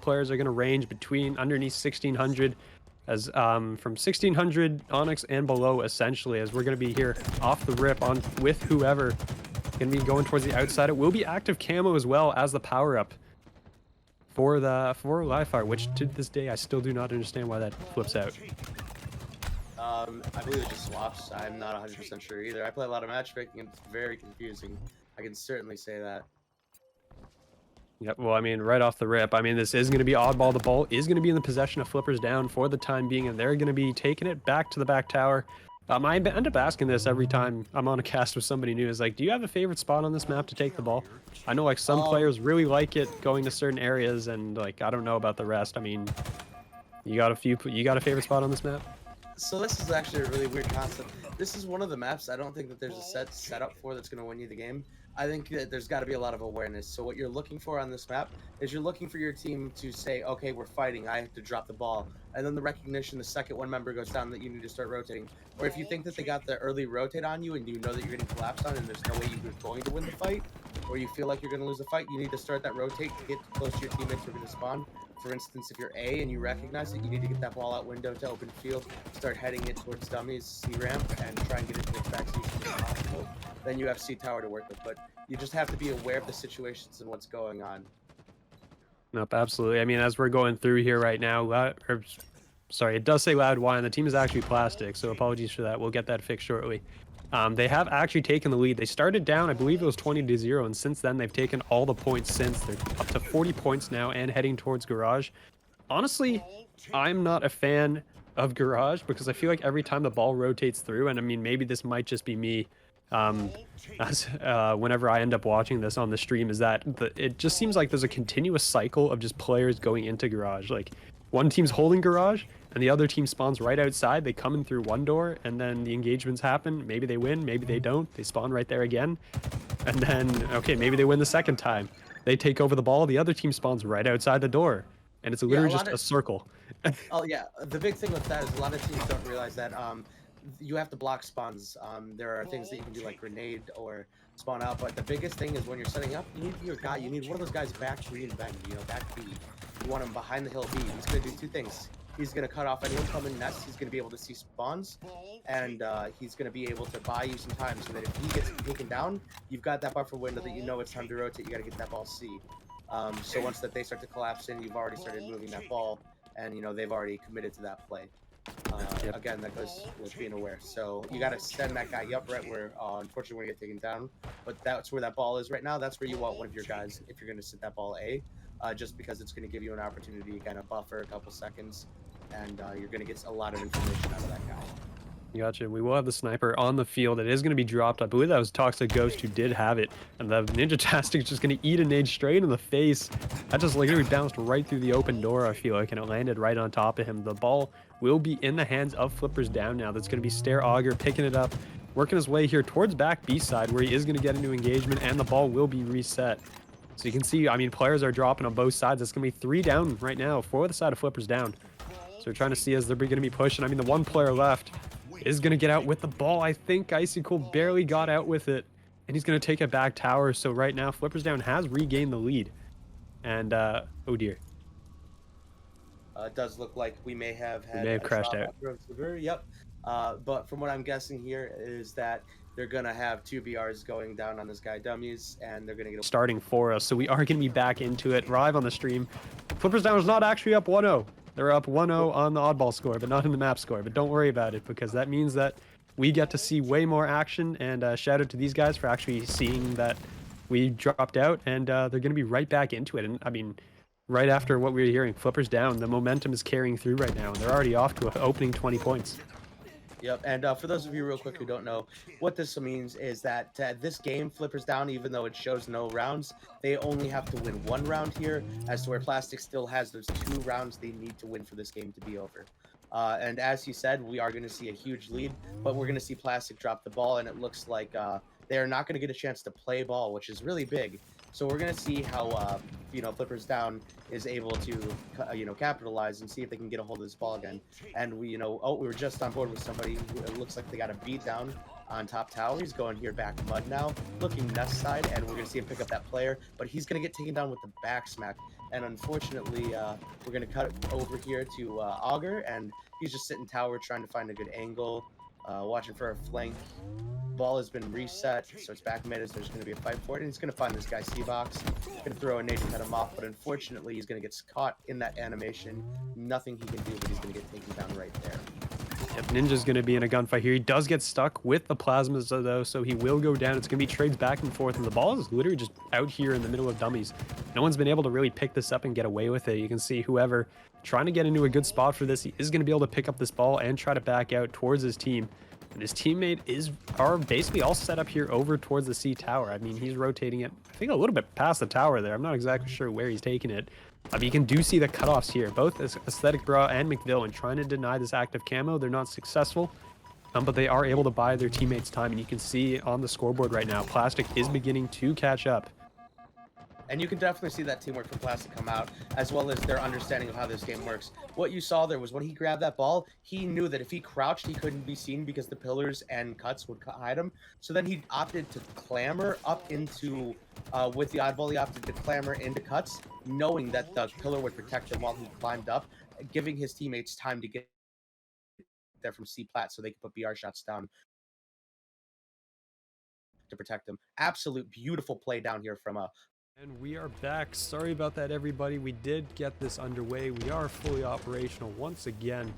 players are going to range between underneath 1600 as from 1600 Onyx and below, essentially, as we're going to be here off the rip on with whoever going to be going towards the outside. It will be active camo as well as the power up for live fire, which to this day I still do not understand why that flips out. I believe it just swaps. I'm not 100% sure either. I play a lot of matchmaking and it's very confusing. I can certainly say that. Yep, well, I mean, right off the rip, I mean, this is going to be oddball. The ball is going to be in the possession of Flippers Down for the time being, and they're going to be taking it back to the back tower. I end up asking this every time I'm on a cast with somebody new. Is like, do you have a favorite spot on this map to take the ball? I know, like, some players really like it going to certain areas, and, like, I don't know about the rest. I mean, you got a favorite spot on this map? So this is actually a really weird concept. This is one of the maps I don't think that there's a setup for that's going to win you the game. I think that there's got to be a lot of awareness. So what you're looking for on this map is you're looking for your team to say, okay, we're fighting, I have to drop the ball. And then the recognition, the second one member goes down, that you need to start rotating. Or if you think that they got the early rotate on you and you know that you're getting collapsed on and there's no way you're going to win the fight, or you feel like you're going to lose the fight, you need to start that rotate to get close to your teammates who are going to spawn. For instance, if you're A and you recognize it, you need to get that ball out window to open field, start heading it towards dummies, C ramp, and try and get it to the back seat as soon as possible. Then you have C tower to work with, but you just have to be aware of the situations and what's going on. Nope, absolutely. I mean, as we're going through here right now, sorry, it does say loud Y, and the team is actually plastic, so apologies for that. We'll get that fixed shortly. They have actually taken the lead. They started down, I believe it was 20-0, and since then they've taken all the points since. They're up to 40 points now and heading towards Garage. Honestly, I'm not a fan of Garage because I feel like every time the ball rotates through, and I mean, maybe this might just be me, whenever I end up watching this on the stream, is that it just seems like there's a continuous cycle of just players going into Garage. Like, one team's holding Garage, and the other team spawns right outside. They come in through one door, and then the engagements happen. Maybe they win, maybe they don't. They spawn right there again. And then, okay, maybe they win the second time. They take over the ball, the other team spawns right outside the door. And it's literally just a circle. Oh, yeah. The big thing with that is a lot of teams don't realize that you have to block spawns. There are things that you can do like grenade or spawn out, but the biggest thing is when you're setting up, you need your guy. You need one of those guys back green, back B. You want him behind the hill B. He's going to do two things. He's going to cut off anyone coming nest. He's going to be able to see spawns, and he's going to be able to buy you some time so that if he gets taken down, you've got that buffer window that you know it's time to rotate. You got to get that ball C. So once that they start to collapse in, you've already started moving that ball, and you know they've already committed to that play. Again, that goes with being aware. So you got to send that guy up right where, unfortunately, we're going to get taken down. But that's where that ball is right now. That's where you want one of your guys if you're going to sit that ball A, just because it's going to give you an opportunity to kind of buffer a couple seconds, and you're going to get a lot of information out of that guy. Gotcha. We will have the sniper on the field. It is going to be dropped. I believe that was Toxic Ghost who did have it. And the Ninja-tastic is just going to eat a nade straight in the face. That just literally bounced right through the open door, I feel like, and it landed right on top of him. The ball will be in the hands of Flippers Down now. That's going to be Stare Auger picking it up, working his way here towards back B side, where he is going to get into engagement, and the ball will be reset. So you can see, I mean, players are dropping on both sides. It's going to be 3 down right now for the side of Flippers Down. So we're trying to see as they're going to be pushing. I mean, the one player left is going to get out with the ball. I think Icicle barely got out with it, and he's going to take it back tower. So right now, Flippers Down has regained the lead. And, oh dear. It does look like we may have had... We may have crashed out. Yep. But from what I'm guessing here is that they're going to have 2 BRs going down on this guy, dummies, and they're going to get... Starting for us, so we are going to be back into it live on the stream. Flippers Down is not actually up 1-0. They're up 1-0 on the oddball score, but not in the map score. But don't worry about it, because that means that we get to see way more action. And shout out to these guys for actually seeing that we dropped out, and they're going to be right back into it. And I mean, right after what we were hearing, Flippers Down, the momentum is carrying through right now, and they're already off to an opening 20 points. Yep, and for those of you real quick who don't know, what this means is that this game, Flippers Down, even though it shows no rounds, they only have to win 1 round here, as to where Plastic still has those 2 rounds they need to win for this game to be over. And as he said, we are going to see a huge lead, but we're going to see Plastic drop the ball, and it looks like they're not going to get a chance to play ball, which is really big. So we're going to see how, Flippers Down is able to, capitalize and see if they can get a hold of this ball again. And we were just on board with somebody who it looks like they got a beat down on top tower. He's going here back mud now, looking nest side, and we're going to see him pick up that player, but he's going to get taken down with the back smack. And unfortunately, we're going to cut over here to Augur, and he's just sitting tower trying to find a good angle, watching for a flank. Ball has been reset, so it's back mid as there's going to be a fight for it, and he's going to find this guy C-Box. Going to throw a nade and cut him off, but unfortunately he's going to get caught in that animation. Nothing he can do, but he's going to get taken down right there. Yep, Ninja's going to be in a gunfight here. He does get stuck with the plasmas though, so he will go down. It's going to be trades back and forth, and the ball is literally just out here in the middle of dummies. No one's been able to really pick this up and get away with it. You can see whoever trying to get into a good spot for this, he is going to be able to pick up this ball and try to back out towards his team. And his teammate are basically all set up here over towards the C tower. I mean, he's rotating it, I think, a little bit past the tower there. I'm not exactly sure where he's taking it. You can see the cutoffs here. Both Aesthetic Bra and McVillain trying to deny this active camo. They're not successful, but they are able to buy their teammates time. And you can see on the scoreboard right now, Plastic is beginning to catch up. And you can definitely see that teamwork from Plastic come out, as well as their understanding of how this game works. What you saw there was when he grabbed that ball, he knew that if he crouched, he couldn't be seen because the pillars and cuts would hide him. So then he opted to clamber up into, with the oddball, he opted to clamber into cuts, knowing that the pillar would protect him while he climbed up, giving his teammates time to get there from C-Plat so they could put BR shots down to protect them. Absolute beautiful play down here from And we are back. Sorry about that, everybody. We did get this underway. We are fully operational once again,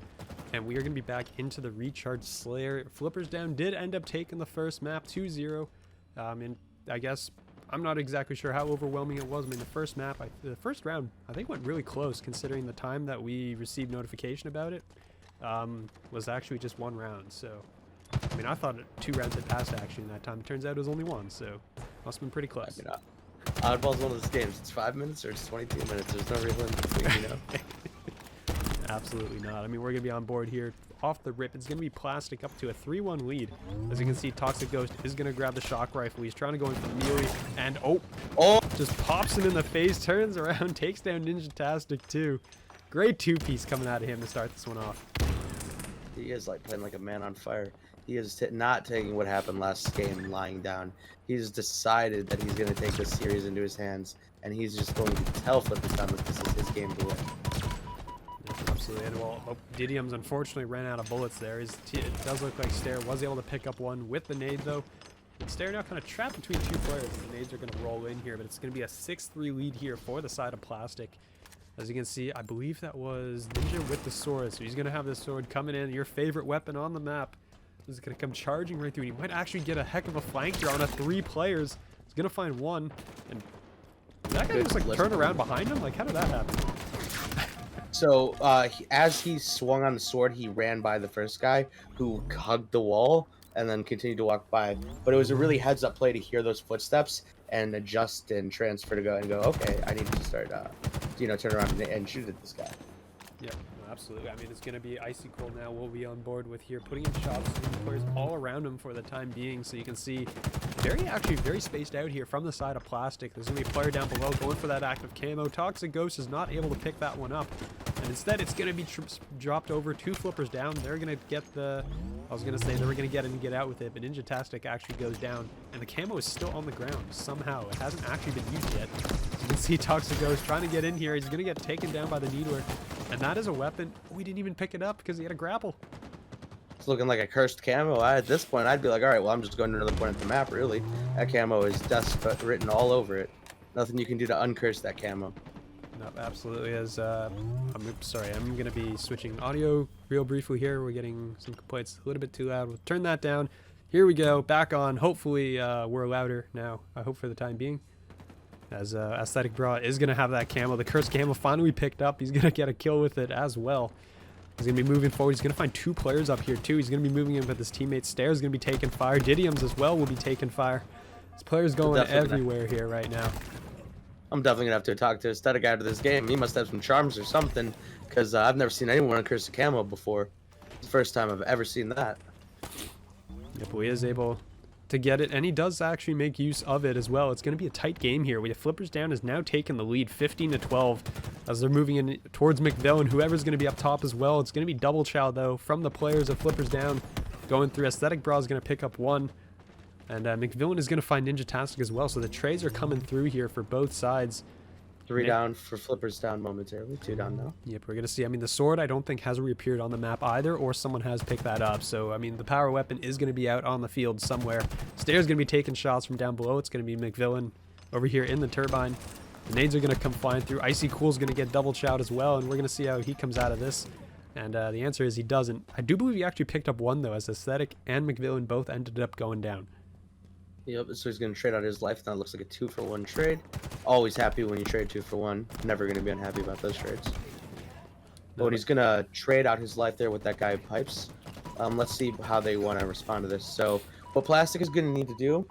and we are going to be back into the Recharge Slayer. Flippers Down did end up taking the first map 2-0. And I guess I'm not exactly sure how overwhelming it was. I mean, the first map, the first round, I think went really close considering the time that we received notification about it. Was actually just one round. So, I mean, I thought 2 rounds had passed actually in that time. It turns out it was only 1, so must have been pretty close. Oddball's one of those games. It's 5 minutes or it's 22 minutes. There's no real limit, you know. Absolutely not. I mean, we're going to be on board here off the rip. It's going to be Plastic up to a 3-1 lead. As you can see, Toxic Ghost is going to grab the shock rifle. He's trying to go in for the melee, and just pops him in the face, turns around, takes down Ninja-tastic too. Great 2-piece coming out of him to start this one off. He is like playing like a man on fire. He is not taking what happened last game lying down. He's decided that he's going to take this series into his hands, and he's just going to tell Flippers Down that this is his game to win. Absolutely. And well, Didium's unfortunately ran out of bullets there. It does look like Stair was able to pick up one with the nade, though. And Stair now kind of trapped between 2 players. The nades are going to roll in here, but it's going to be a 6-3 lead here for the side of Plastic. As you can see, I believe that was Ninja with the sword. So he's going to have this sword coming in, your favorite weapon on the map. Is going to come charging right through. He might actually get a heck of a flank here on a 3 players. He's going to find one. And that guy just like turn around behind him? Like, how did that happen? So, as he swung on the sword, he ran by the first guy who hugged the wall and then continued to walk by. But it was a really heads-up play to hear those footsteps and adjust and transfer to go, okay, I need to start, turn around and shoot at this guy. Yep. Absolutely. I mean, it's going to be Icy Cold now. We'll be on board with here, putting in shots to the players all around him for the time being. So you can see very spaced out here from the side of Plastic. There's going to be a player down below going for that active camo. Toxic Ghost is not able to pick that one up. And instead, it's going to be dropped over 2 Flippers Down. They're going to get the... I was going to say they were going to get in and get out with it, but Ninja-tastic actually goes down. And the camo is still on the ground somehow. It hasn't actually been used yet. You can see Toxic Ghost trying to get in here. He's going to get taken down by the Needler. And that is a weapon. Oh, he didn't even pick it up because he had a grapple. It's looking like a cursed camo. At this point, I'd be like, all right, well, I'm just going to another point at the map, really. That camo is dust written all over it. Nothing you can do to uncurse that camo. No, absolutely. As I'm going to be switching audio real briefly here. We're getting some complaints a little bit too loud. We'll turn that down. Here we go. Back on. Hopefully, we're louder now. I hope for the time being. As Aesthetic Bra is going to have that camo. The cursed camo finally picked up. He's going to get a kill with it as well. He's going to be moving forward. He's going to find 2 players up here too. He's going to be moving in with his teammate. Stair's going to be taking fire. Didium's as well will be taking fire. This player's going everywhere here right now. I'm definitely going to have to talk to Aesthetic after this game. He must have some charms or something, because I've never seen anyone curse a camo before. It's the first time I've ever seen that. Yep, he is able to get it, and he does actually make use of it as well. It's going to be a tight game here. We have Flippers Down has now taken the lead 15-12 as they're moving in towards McVillain. Whoever's going to be up top as well. It's going to be double chow though from the players of Flippers Down. going through. Aesthetic Bra is going to pick up one. And McVillain is going to find Ninja-tastic as well. So the trades are coming through here for both sides. 3 down for Flippers down momentarily. 2 down now. Yep, we're going to see. I mean, the sword I don't think has reappeared on the map either, or someone has picked that up. So, I mean, the power weapon is going to be out on the field somewhere. Stair's going to be taking shots from down below. It's going to be McVillain over here in the turbine. The nades are going to come flying through. Icy Cool's going to get double shot as well, and we're going to see how he comes out of this. And the answer is he doesn't. I do believe he actually picked up one, though, as Aesthetic and McVillain both ended up going down. Yep, so he's going to trade out his life. Now it looks like a 2-for-1 trade. Always happy when you trade 2 for 1. Never going to be unhappy about those trades. But he's going to trade out his life there with that guy Pipes. Let's see how they want to respond to this. So what Plastic is going to need to do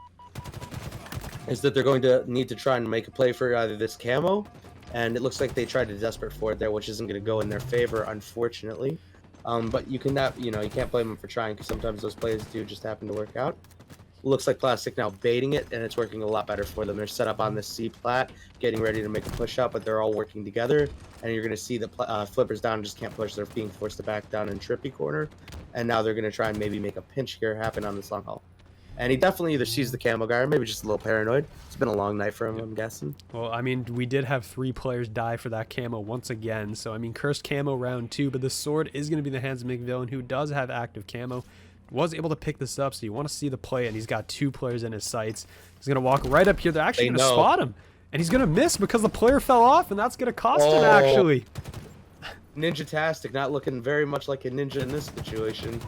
is that they're going to need to try and make a play for either this camo, and it looks like they tried to desperate for it there, which isn't going to go in their favor, unfortunately. But you cannot, you can't blame them for trying, because sometimes those plays do just happen to work out. Looks like Plastic now baiting it, and it's working a lot better for them. They're set up on the C plat, getting ready to make a push up, but they're all working together. And you're going to see the Flippers down just can't push. They're being forced to back down in trippy corner. And now they're going to try and maybe make a pinch here happen on this long haul. And he definitely either sees the camo guy or maybe just a little paranoid. It's been a long night for him, I'm guessing. Well, I mean, we did have 3 players die for that camo once again. So, I mean, cursed camo round 2, but the sword is going to be in the hands of McVillain, who does have active camo. Was able to pick this up, so you want to see the play, and he's got 2 players in his sights. He's going to walk right up here. They're actually going to spot him, and he's going to miss because the player fell off, and that's going to cost him, actually. Ninja-tastic, not looking very much like a ninja in this situation.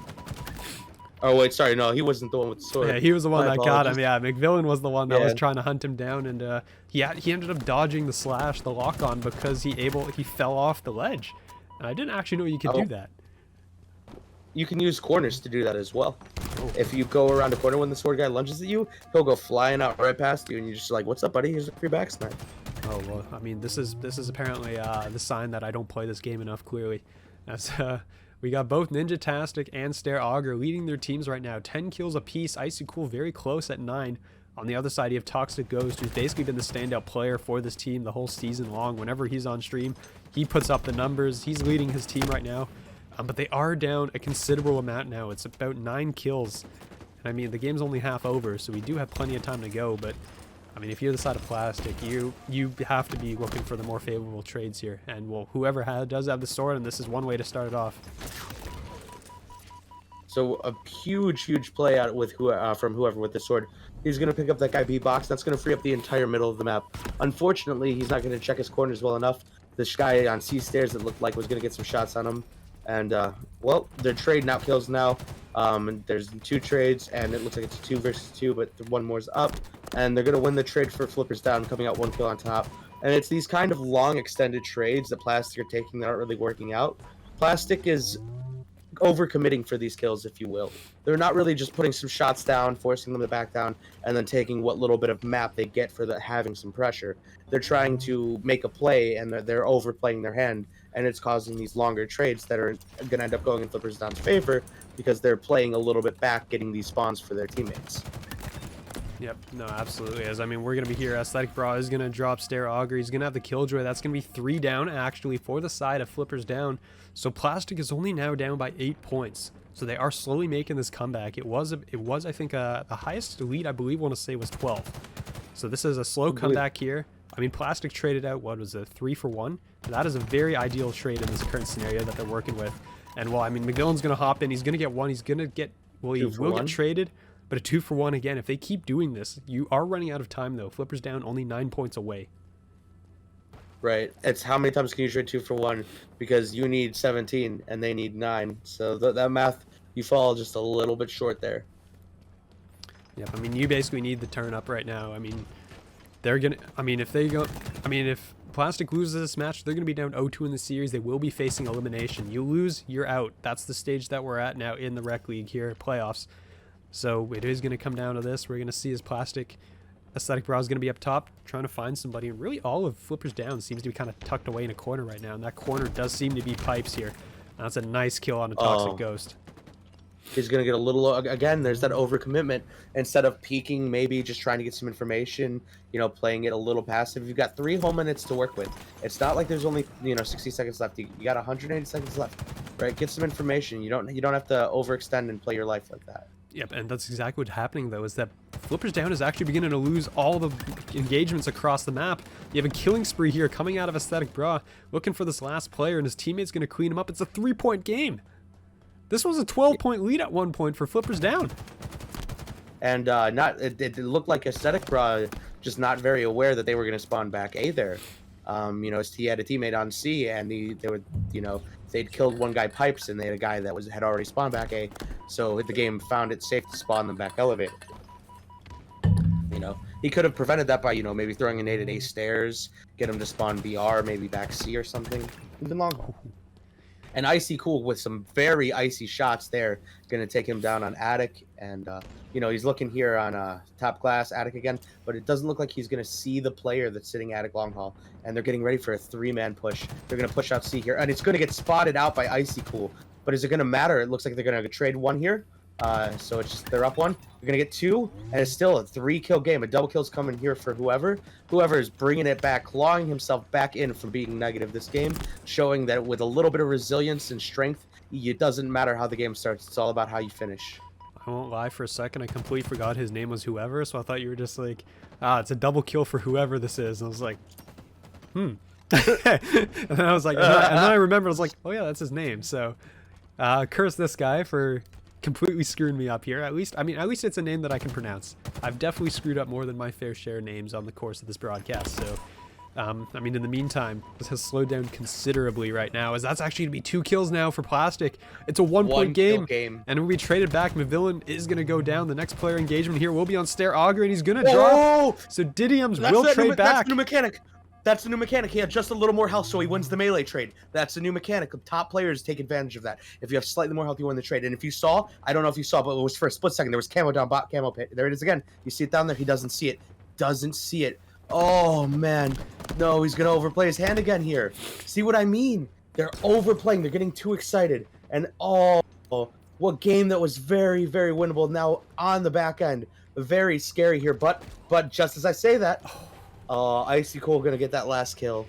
Oh, wait, sorry, no, he wasn't the one with the sword. Yeah, he was the one that got him. Yeah, McVillain was the one that was trying to hunt him down, and he ended up dodging the slash, the lock-on, because he fell off the ledge. And I didn't actually know you could do that. You can use corners to do that as well. If you go around a corner when the sword guy lunges at you, he'll go flying out right past you, and you're just like, "What's up, buddy? Here's a free back snipe." Oh well, I mean, this is apparently the sign that I don't play this game enough. Clearly, as we got both Ninja-tastic and Stair Augur leading their teams right now, 10 kills apiece. Icy Cool very close at 9. On the other side, you have Toxic Ghost, who's basically been the standout player for this team the whole season long. Whenever he's on stream, he puts up the numbers. He's leading his team right now. But they are down a considerable amount now. It's about 9 kills. And I mean, the game's only half over, so we do have plenty of time to go. But, I mean, if you're the side of Plastic, you have to be looking for the more favorable trades here. And, well, whoever does have the sword, and this is one way to start it off. So a huge play out with from whoever with the sword. He's going to pick up that guy B-box. That's going to free up the entire middle of the map. Unfortunately, he's not going to check his corners well enough. This guy on C stairs that looked like was going to get some shots on him. And, well, they're trading out kills now. There's 2 trades, and it looks like it's 2 versus 2, but 1 more's up. And they're going to win the trade for Flippers down, coming out 1 kill on top. And it's these kind of long, extended trades that Plastic are taking that aren't really working out. Plastic is overcommitting for these kills, if you will. They're not really just putting some shots down, forcing them to back down, and then taking what little bit of map they get for having some pressure. They're trying to make a play, and they're overplaying their hand, and it's causing these longer trades that are going to end up going in Flippers down's favor because they're playing a little bit back, getting these spawns for their teammates. Yep, no, absolutely. As I mean, we're going to be here. Aesthetic Bra is going to drop Stair Augur. He's going to have the Killjoy. That's going to be 3 down, actually, for the side of Flippers down. So Plastic is only now down by 8 points. So they are slowly making this comeback. It was I think, the highest lead, I believe, want to say was 12. So this is a slow comeback here. I mean, Plastic traded out, what was it, 3 for 1? That is a very ideal trade in this current scenario that they're working with. And, well, I mean, McVillain's going to hop in. He's going to get 1. He's going to get, well, he will get traded. But a 2 for 1 again. If they keep doing this, you are running out of time, though. Flippers down only 9 points away. Right. It's how many times can you trade 2 for 1? Because you need 17 and they need 9. So that math, you fall just a little bit short there. Yep. I mean, you basically need the turn up right now. I mean, they're gonna. I mean, if they go. I mean, if Plastic loses this match, they're gonna be down 0-2 in the series. They will be facing elimination. You lose, you're out. That's the stage that we're at now in the Rec League here, playoffs. So it is going to come down to this. We're going to see his Plastic. Aesthetic Bra is going to be up top trying to find somebody. And really all of Flippers down seems to be kind of tucked away in a corner right now. And that corner does seem to be Pipes here. That's a nice kill on a Toxic Ghost. He's going to get a little, again, there's that overcommitment. Instead of peeking, maybe just trying to get some information, playing it a little passive. You've got 3 whole minutes to work with. It's not like there's only, 60 seconds left. You got 180 seconds left, right? Get some information. You don't have to overextend and play your life like that. Yep, and that's exactly what's happening, though, is that Flippers Down is actually beginning to lose all the engagements across the map. You have a killing spree here coming out of Aesthetic Bra, looking for this last player, and his teammate's going to clean him up. It's a 3-point game. This was a 12-point lead at one point for Flippers Down. And it looked like Aesthetic Bra just not very aware that they were going to spawn back A there. He had a teammate on C, and they'd killed one guy pipes, and they had a guy that had already spawned back A. So the game found it safe to spawn them back elevator. He could have prevented that by maybe throwing a nade at A stairs, get him to spawn BR, maybe back C or something. Even long. And Icy Cool with some very icy shots there, gonna take him down on Attic, and he's looking here on top glass Attic again, but it doesn't look like he's gonna see the player that's sitting Attic long haul, and they're getting ready for a 3-man push. They're gonna push out C here, and it's gonna get spotted out by Icy Cool. But is it gonna matter? It looks like they're gonna trade 1 here. So it's just they're up 1. They're gonna get 2, and it's still a 3-kill game. A double kill's coming here for whoever is bringing it back, clawing himself back in from being negative this game, showing that with a little bit of resilience and strength, it doesn't matter how the game starts. It's all about how you finish. I won't lie, for a second I completely forgot his name was whoever, so I thought you were just like, it's a double kill for whoever this is. And I was like, and then I was like, and then I remembered, I was like, oh yeah, that's his name. So curse this guy for completely screwing me up here. At least it's a name that I can pronounce. I've definitely screwed up more than my fair share of names on the course of this broadcast. So in the meantime, this has slowed down considerably right now, as that's actually gonna be 2 kills now for Plastic. It's a 1-point game, and when we traded back, Mavillain is gonna go down. The next player engagement here will be on Stair Augur, and he's gonna drop. So Didiums will trade back. That's the new mechanic. That's the new mechanic. He had just a little more health, so he wins the melee trade. That's the new mechanic. Top players take advantage of that. If you have slightly more health, you win the trade. And if you saw, I don't know if you saw, but it was for a split second. There was camo down bot, camo pit. There it is again. You see it down there. He doesn't see it. Doesn't see it. Oh, man. No, he's going to overplay his hand again here. See what I mean? They're overplaying. They're getting too excited. And, what game that was very, very winnable. Now on the back end. Very scary here. But just as I say that... Icy Cool gonna get that last kill.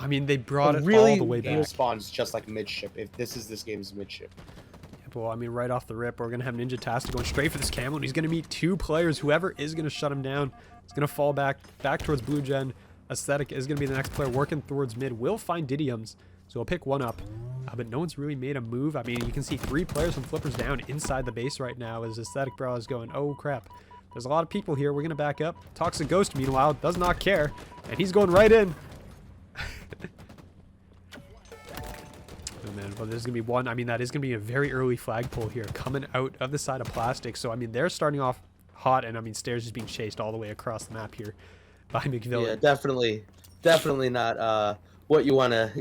They brought it all the way back. Game spawns just like midship. If this game's midship. Yeah, well, right off the rip, we're gonna have Ninja-tastic going straight for this camo, and he's gonna meet 2 players. Whoever is gonna shut him down is gonna fall back towards Blue Gen. Aesthetic is gonna be the next player working towards mid. Will find Didiums, so he'll pick 1 up. But no one's really made a move. You can see 3 players from Flippers Down inside the base right now as Aesthetic Bra is going, oh crap. There's a lot of people here. We're going to back up. Toxic Ghost, meanwhile, does not care. And he's going right in. Oh, man. Well, there's going to be one. That is going to be a very early flagpole here coming out of the side of Plastic. So, they're starting off hot. And, Stairs is being chased all the way across the map here by McVillain. Yeah, definitely not what you want to,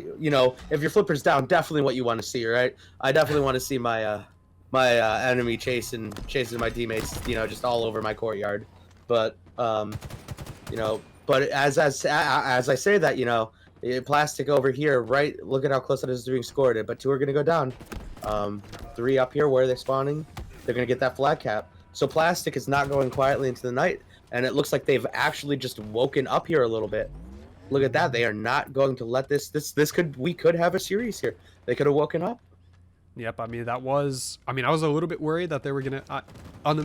if your Flipper's down, definitely what you want to see, right? I definitely want to see my enemy chasing my teammates, just all over my courtyard. But but as I say that, Plastic over here, right? Look at how close that is to being scored. But 2 are gonna go down. 3 up here where they're spawning. They're gonna get that flag cap. So Plastic is not going quietly into the night, and it looks like they've actually just woken up here a little bit. Look at that. They are not going to let we could have a series here. They could have woken up. Yep, that was... I was a little bit worried that they were going to...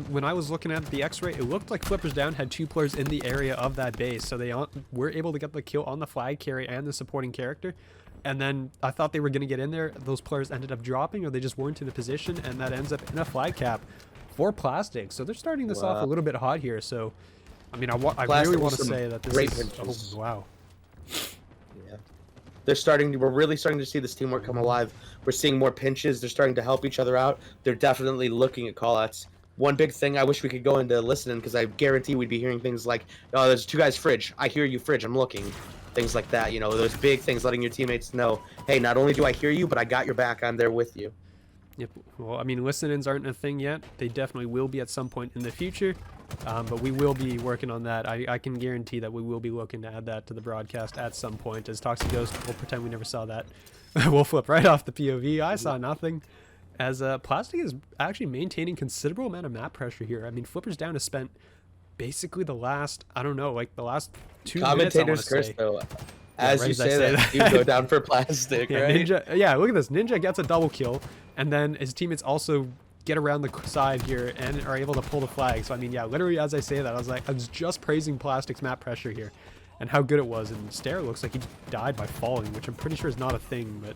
when I was looking at the X-ray, it looked like Flippers Down had 2 players in the area of that base, so they were able to get the kill on the flag carry and the supporting character. And then I thought they were going to get in there. Those players ended up dropping, or they just weren't in the position, and that ends up in a flag cap for Plastic. So they're starting this off a little bit hot here, so... I really want to say that this is... Oh, wow. We're really starting to see this teamwork come alive. We're seeing more pinches. They're starting to help each other out. They're definitely looking at callouts. One big thing, I wish we could go into listening, because I guarantee we'd be hearing things like, oh, there's 2 guys fridge. I hear you fridge. I'm looking. Things like that. Those big things, letting your teammates know, hey, not only do I hear you, but I got your back. I'm there with you. Yep. Well, listen-ins aren't a thing yet. They definitely will be at some point in the future. But we will be working on that. I can guarantee that we will be looking to add that to the broadcast at some point. As Toxic Ghost, we'll pretend we never saw that. We'll flip right off the POV. I saw nothing. as Plastic is actually maintaining considerable amount of map pressure here. I mean, Flipper's Down has spent basically the last, I don't know, like the last 2 minutes, I want Commentators to curse say. though. Yeah, As right you as I say that, you go down for Plastic, Yeah, right? Ninja. Yeah, look at this. Ninja gets a double kill, and then his teammates also get around the side here and are able to pull the flag. So I mean, yeah, literally as I say that, I was just praising Plastic's map pressure here, and how good it was. And Stair looks like he died by falling, which I'm pretty sure is not a thing, but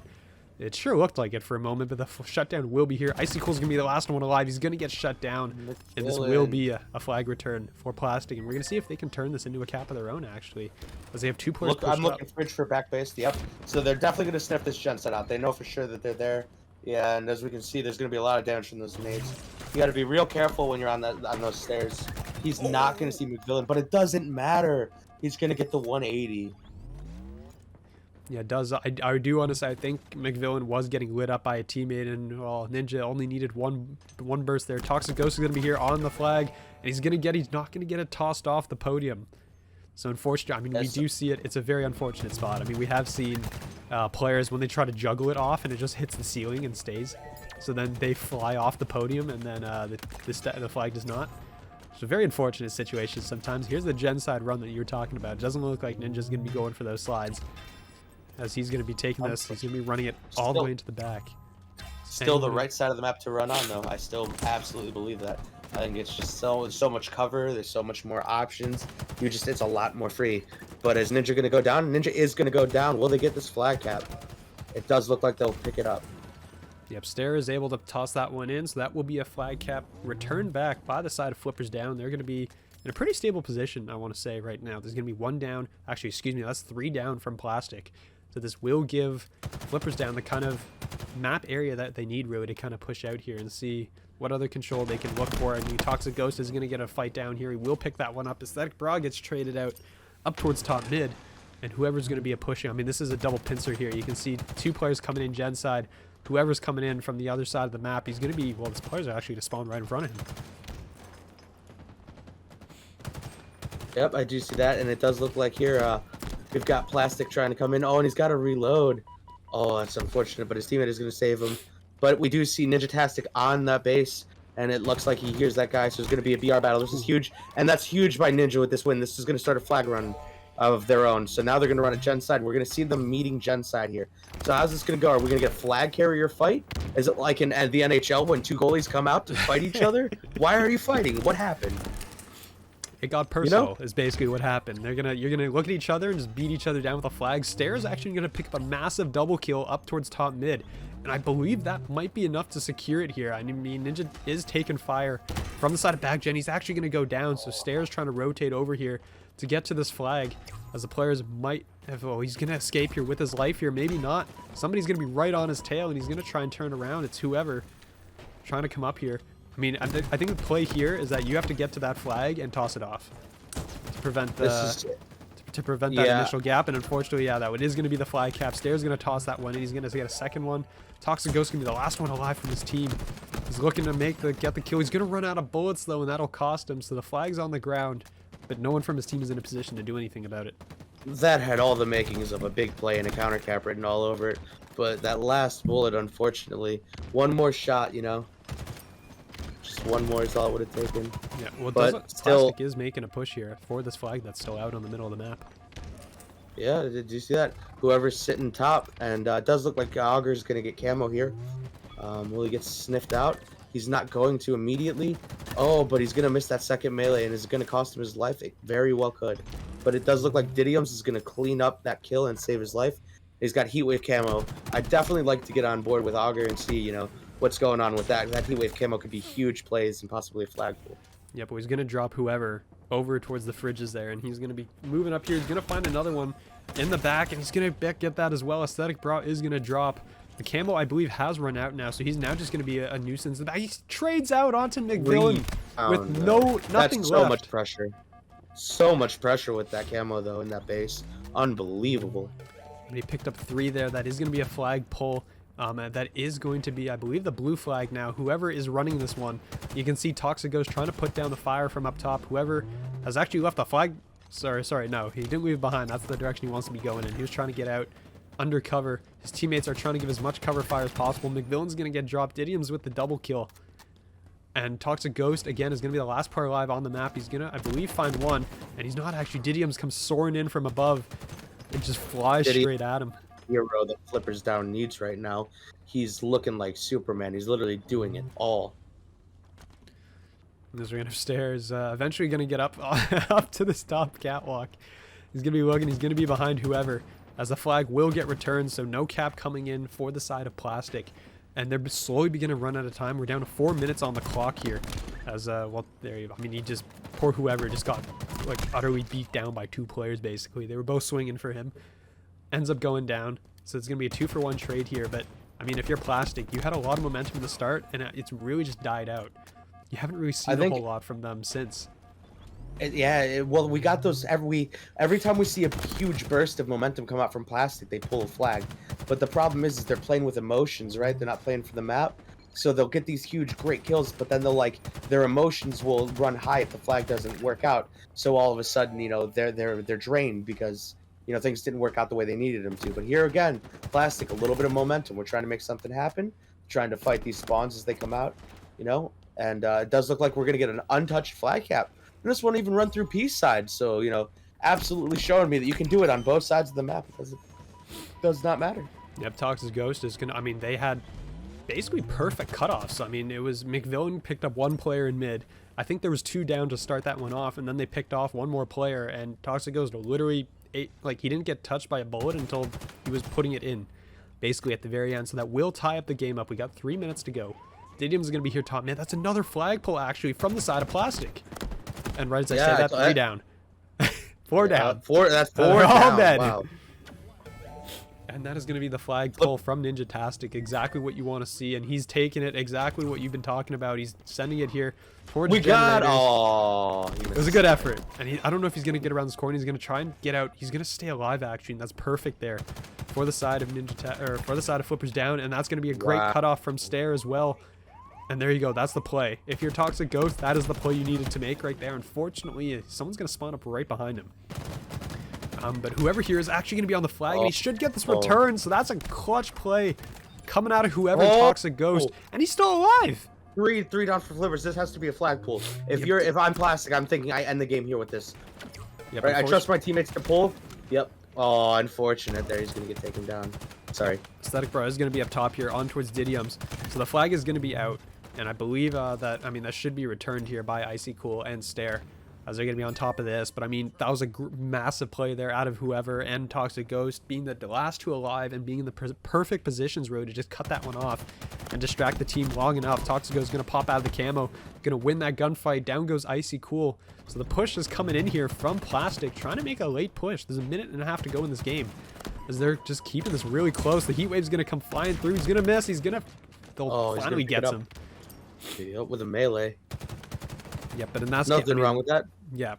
it sure looked like it for a moment. But the shutdown will be here. Icicle's gonna be the last one alive. He's gonna get shut down, and this will be a flag return for Plastic. And we're gonna see if they can turn this into a cap of their own, actually, as they have 2 players. Look, I'm looking Fridge for back base. Yep. So they're definitely gonna sniff this gen set out. They know for sure that they're there. Yeah, and as we can see, there's gonna be a lot of damage from those nades. You gotta be real careful when you're on those stairs. He's not gonna see McVillain, but it doesn't matter. He's gonna get the 180. Yeah, it does. I do want to say I think McVillain was getting lit up by a teammate, and well, Ninja only needed one burst there. Toxic Ghost is gonna be here on the flag, and he's not gonna get it tossed off the podium. So unfortunately, I mean, we do see it. It's a very unfortunate spot. I mean, we have seen players when they try to juggle it off and it just hits the ceiling and stays. So then they fly off the podium, and then the flag does not. It's a very unfortunate situation sometimes. Here's the gen side run that you were talking about. It doesn't look like Ninja's going to be going for those slides, as he's going to be taking this. He's going to be running it all the way into the back. Still the right side of the map to run on, though. I still absolutely believe that. I think it's just so much cover. There's so much more options. It's a lot more free. But is Ninja going to go down? Ninja is going to go down. Will they get this flag cap? It does look like they'll pick it up. Yep, Stair is able to toss that one in, so that will be a flag cap returned back by the side of Flippers Down. They're going to be in a pretty stable position, I want to say, right now. There's going to be 1 down. Actually, excuse me, that's 3 down from Plastic. So this will give Flippers Down the kind of map area that they need, really, to kind of push out here and see what other control they can look for. And Toxic Ghost is going to get a fight down here. He will pick that one up. Aesthetic Bra gets traded out up towards top mid. And whoever's going to be a pushing, I mean, this is a double pincer here. You can see 2 players coming in gen side. Whoever's coming in from the other side of the map, he's going to be, well, this players are actually going to spawn right in front of him. Yep, I do see that. And it does look like here, we've got Plastic trying to come in. Oh, and he's got to reload. Oh, that's unfortunate, but his teammate is going to save him. But we do see Ninja-tastic on that base, and it looks like he hears that guy, so it's going to be a BR battle. This is huge, and that's huge by Ninja with this win. This is going to start a flag run of their own. So now they're going to run a gen side. We're going to see them meeting gen side here. So how's this going to go? Are we going to get a flag carrier fight? Is it like in the NHL when 2 goalies come out to fight each other? Why are you fighting? What happened? It got personal, is basically what happened. You're gonna look at each other and just beat each other down with a flag. Stair is actually gonna pick up a massive double kill up towards top mid, and I believe that might be enough to secure it here. I mean, Ninja is taking fire from the side of back gen. He's actually gonna go down, so Stair is trying to rotate over here to get to this flag, as the players might have. Oh, he's gonna escape here with his life here. Maybe not. Somebody's gonna be right on his tail, and he's gonna try and turn around. It's whoever trying to come up here. I mean, I think the play here is that you have to get to that flag and toss it off to prevent the that initial gap. And unfortunately, yeah, that is going to be the flag cap. Stair's going to toss that one, and he's going to get a second one. Toxic Ghost going to be the last one alive from his team. He's looking to get the kill. He's going to run out of bullets though, and that'll cost him. So the flag's on the ground, but no one from his team is in a position to do anything about it. That had all the makings of a big play and a counter cap written all over it, but that last bullet, unfortunately, one more shot, you know. One more is all it would have taken. Yeah, well, but Plastic is making a push here for this flag that's still out on the middle of the map. Yeah, did you see that? Whoever's sitting top, and it does look like Augur's going to get camo here. Will he get sniffed out? He's not going to immediately. Oh, but he's going to miss that second melee, and it's going to cost him his life. It very well could. But it does look like Didiums is going to clean up that kill and save his life. He's got Heatwave camo. I'd definitely like to get on board with Augur and see, you know, what's going on with that. That Heatwave camo could be huge plays and possibly a flag pool. Yeah, but he's going to drop whoever over towards the fridges there, and he's going to be moving up here. He's going to find another one in the back, and he's going to get that as well. Aesthetic Bra is going to drop. The camo, I believe, has run out now, so he's now just going to be a nuisance in the back. He trades out onto McVillain with nothing left. That's so much pressure. So much pressure with that camo, though, in that base. Unbelievable. And he picked up 3 there. That is going to be a flag pull. That is going to be, I believe, the blue flag now. Whoever is running this one, you can see Toxic Ghost trying to put down the fire from up top. Whoever has actually left the flag, sorry, no, he didn't leave behind. That's the direction he wants to be going in. He was trying to get out undercover. His teammates are trying to give as much cover fire as possible. McVillain's going to get dropped. Didium's with the double kill. And Toxic Ghost, again, is going to be the last player alive on the map. He's going to, I believe, find one. And he's not actually. Didium's comes soaring in from above and just flies straight at him. Hero that Flippers Down needs right now. He's looking like Superman. He's literally doing it all. As we're upstairs, eventually going to get up up to this top catwalk. He's going to be looking. He's going to be behind whoever, as the flag will get returned. So no cap coming in for the side of Plastic. And they're slowly beginning to run out of time. We're down to 4 minutes on the clock here. As, well, there you go. I mean, he just, poor whoever just got, like, utterly beat down by 2 players, basically. They were both swinging for him. Ends up going down. So it's going to be a 2-for-1 trade here. But, I mean, if you're Plastic, you had a lot of momentum in the start, and it's really just died out. You haven't really seen a whole lot from them since. Well, we got those every time we see a huge burst of momentum come out from Plastic, they pull a flag. But the problem is they're playing with emotions, right? They're not playing for the map. So they'll get these huge, great kills, but then they'll their emotions will run high if the flag doesn't work out. So all of a sudden, you know, they're drained because, you know, things didn't work out the way they needed them to. But here again, Plastic, a little bit of momentum. We're trying to make something happen, trying to fight these spawns as they come out, you know. And it does look like we're gonna get an untouched flag cap. And this won't even run through Peace side, so, you know, absolutely showing me that you can do it on both sides of the map. It does not matter. Yep, Toxic Ghost is gonna, I mean, they had basically perfect cutoffs. I mean, it was McVillain picked up 1 player in mid. I think there was 2 down to start that one off, and then they picked off 1 more player, and Toxic Ghost literally ate, like, he didn't get touched by a bullet until he was putting it in, basically at the very end. So that will tie up the game up. We got 3 minutes to go. Didium's gonna be here top. Man, that's another flag pull actually from the side of Plastic. And right as I say that, 3 down. 4 down. That's 4 They're down. all dead. Wow. And that is going to be the flag pull from Ninja-tastic. Exactly what you want to see. And he's taking it exactly what you've been talking about. He's sending it here towards We got it was a good effort. And I don't know if he's going to get around this corner. He's going to try and get out. He's going to stay alive, actually. And that's perfect there for the side of for the side of Flippers Down. And that's going to be a great cutoff from Stair as well. And there you go. That's the play. If you're Toxic Ghost, that is the play you needed to make right there. Unfortunately, someone's going to spawn up right behind him. But whoever here is actually going to be on the flag, and he should get this return. So that's a clutch play coming out of whoever Toxic Ghost, and he's still alive. Three down for Flippers. This has to be a flag pull. If I'm Plastic, I'm thinking I end the game here with this. Yep, right? I trust my teammates to pull. Yep. Oh, unfortunate. There, he's going to get taken down. Sorry. Static Bro is going to be up top here on towards Didium's. So the flag is going to be out. And I believe that should be returned here by Icy Cool and Stare, as they're going to be on top of this. But I mean, that was a massive play there out of whoever, and Toxic Ghost being the last 2 alive and being in the perfect positions really to just cut that one off and distract the team long enough. Toxic Ghost is going to pop out of the camo, going to win that gunfight. Down goes Icy Cool. So the push is coming in here from Plastic, trying to make a late push. There's a minute and a half to go in this game, as they're just keeping this really close. The heat wave's going to come flying through. He's going to miss. They'll finally get him. Yep, with a melee. Yep, but in that nothing wrong with that. Yeah,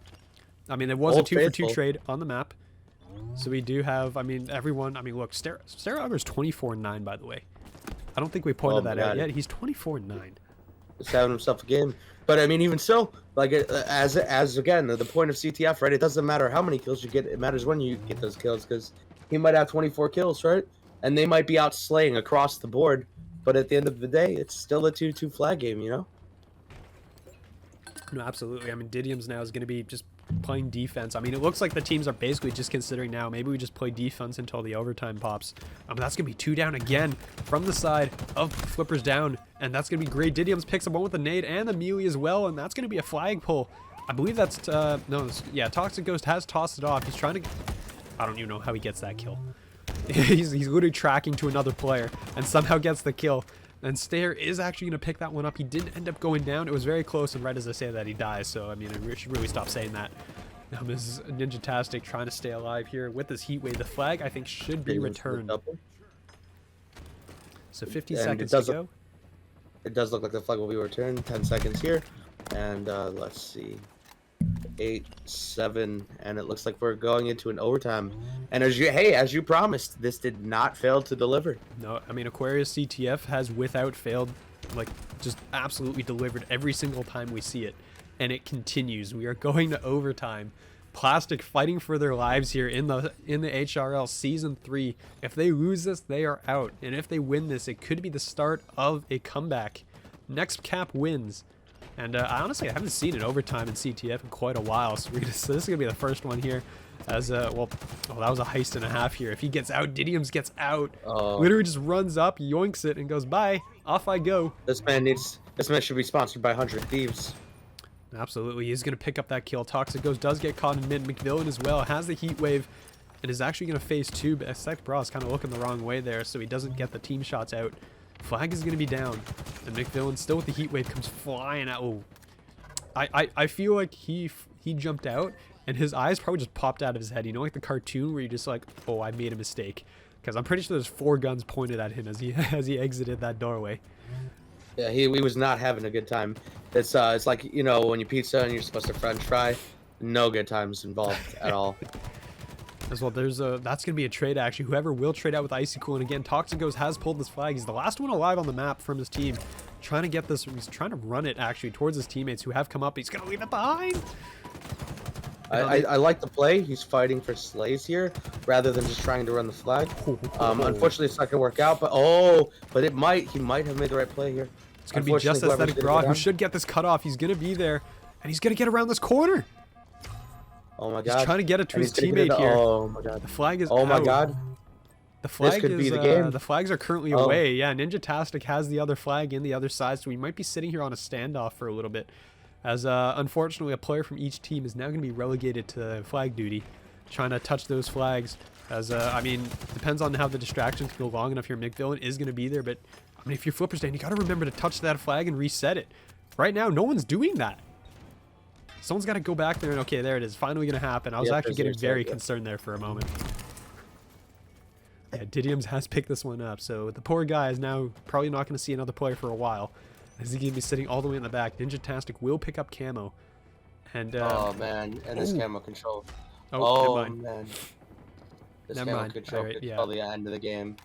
I mean, it was a 2-for-2 trade on the map, so we do have. I mean, everyone. I mean, look, Stare Auger's 24-9, by the way. I don't think we pointed that out yet. He's 24-9. He's having himself a game, but I mean, even so, like as again, the point of CTF, right? It doesn't matter how many kills you get; it matters when you get those kills, because he might have 24 kills, right? And they might be out slaying across the board. But at the end of the day, it's still a 2-2 flag game, you know? No, absolutely. I mean, Didium's now is going to be just playing defense. I mean, it looks like the teams are basically just considering now, maybe we just play defense until the overtime pops. That's going to be 2 down again from the side of Flippers Down. And that's going to be great. Didium's picks up one with the nade and the melee as well. And that's going to be a flag pull. I believe that's, Toxic Ghost has tossed it off. He's trying to, I don't even know how he gets that kill. he's literally tracking to another player and somehow gets the kill. And Stair is actually going to pick that one up. He didn't end up going down. It was very close, and right as I say that, he dies. So, I mean, I should really stop saying that. This is Ninja-tastic trying to stay alive here with this heat wave. The flag, I think, should be returned. So 50 seconds to go. It does look like the flag will be returned. 10 seconds here. And let's see. 8, 7, and it looks like we're going into an overtime. And as you promised, this did not fail to deliver. No, I mean, Aquarius CTF has without failed, like, just absolutely delivered every single time we see it. And it continues. We are going to overtime. Plastic fighting for their lives here in the HRL Season 3. If they lose this, they are out. And if they win this, it could be the start of a comeback. Next cap wins. And I honestly haven't seen an overtime in CTF in quite a while. So, so this is going to be the first one here. As, well, that was a heist and a half here. If he gets out, Didiums gets out. Literally just runs up, yoinks it, and goes, bye. Off I go. This man should be sponsored by 100 Thieves. Absolutely, he's going to pick up that kill. Toxic Ghost does get caught in mid. McVillain as well has the heat wave and is actually going to face 2, but Sect Bra is kind of looking the wrong way there, so he doesn't get the team shots out. Flag is going to be down, and McVillain still with the heat wave comes flying out. Oh, I feel like he jumped out, and his eyes probably just popped out of his head. You know, like the cartoon where you're just like, oh, I made a mistake. Because I'm pretty sure there's 4 guns pointed at him as he exited that doorway. Yeah, he was not having a good time. It's like, you know, when you pizza and you're supposed to French fry, no good times involved at all. As well, that's gonna be a trade actually. Whoever will trade out with Icy Cool, and again, Toxic Ghost has pulled this flag. He's the last one alive on the map from his team, trying to get this. He's trying to run it actually towards his teammates who have come up. He's gonna leave it behind. I like the play. He's fighting for slays here rather than just trying to run the flag. Unfortunately, it's not gonna work out. But it might. He might have made the right play here. It's gonna be just Aesthetic Bra who should get this cut off. He's gonna be there, and he's gonna get around this corner. Oh my god! He's trying to get it to his teammate here. Oh my god! The flag is. Oh my god! The flag could is. be the game. The flags are currently away. Yeah, Ninjatastic has the other flag in the other side, so we might be sitting here on a standoff for a little bit. As unfortunately, a player from each team is now going to be relegated to flag duty, trying to touch those flags. As I mean, depends on how the distractions go long enough here. McVillain is going to be there, but I mean, if you're Flipper Stand, you got to remember to touch that flag and reset it. Right now, no one's doing that. Someone's got to go back there and okay, there it is. Finally going to happen. I was actually getting very concerned there for a moment. Yeah, Didiums has picked this one up, so the poor guy is now probably not going to see another player for a while. As he's going to be sitting all the way in the back. Ninjatastic will pick up camo. And oh man, and this camo control. Oh man. This camo control could spell the end of the game.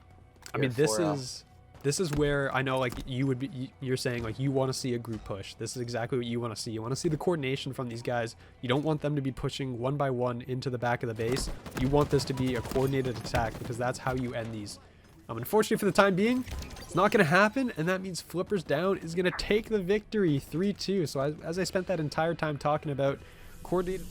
I mean, this is where I know, like, you're saying, like, you want to see a group push. This is exactly what you want to see. You want to see the coordination from these guys. You don't want them to be pushing one by one into the back of the base. You want this to be a coordinated attack because that's how you end these. Unfortunately, for the time being, it's not going to happen, and that means Flippers Down is going to take the victory 3-2. So as I spent that entire time talking about coordinated